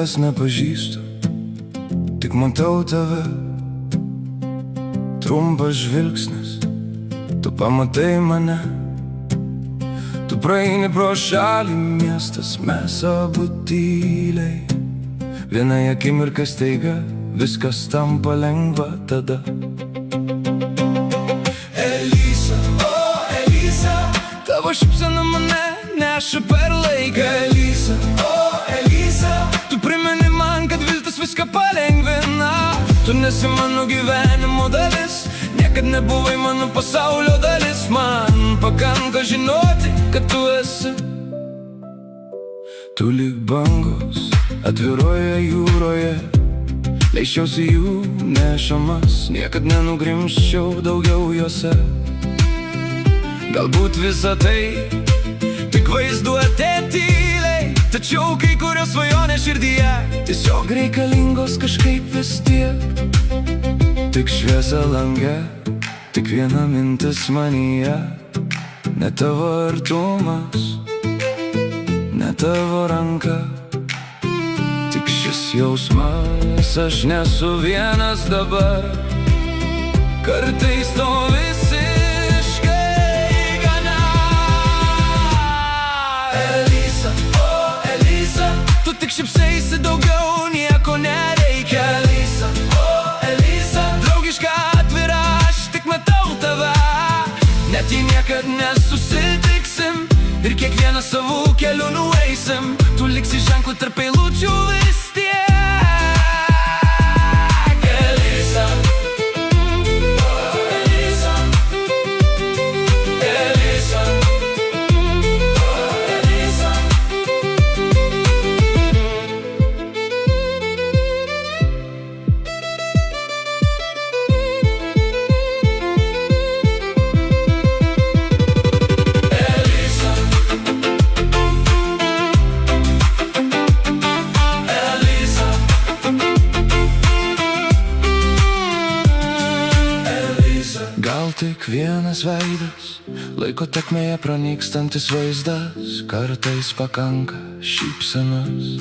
tavęs nepažįstu, tik matau tave. Trumpas žvilgsnis, tu pamatai mane. Tu praeini pro šalį, miestas, mes abu tyliai. Vienai akimirką staiga, viskas tampa lengva tada. Elisa, o Elisa, tavo šypsena mane neša per laiką. Elisa, o Elisa, tu primeni man, kad viltis viską palengvina. Tu nesi mano gyvenimo dalis, niekad nebuvai mano pasaulio dalis. Man pakanka žinoti, kad tu esi. Tu lyg bangos atviroje jūroje, leisčiausi jų nešamas, niekad nenugrimščiau daugiau juose. Galbūt visa tai tik vaizduotė tyliai, tačiau kai kurios svajonės širdyje tiesiog reikalingos kažkaip vis tiek. Tik šviesa lange, tik viena mintis manyje. Ne tavo artumas, ne tavo ranka, tik šis jausmas, aš nesu vienas dabar. Kartais to visiškai gana. Elisa, o Elisa, tu tik šypsaisi, daugiau nieko nereikia. Elisa, o Elisa, draugiška, atvira, aš tik matau tave. Net jei niekad nesusitiksim ir kiekvieną savų kelių nueisim, tu liksi ženklų tarp eilučių vis tiek. Elisa, o Elisa, Elisa, o Elisa. Gal tik vienas veidas, laiko tekmėje pranykstantis vaizdas, kartais pakanka šypsenos.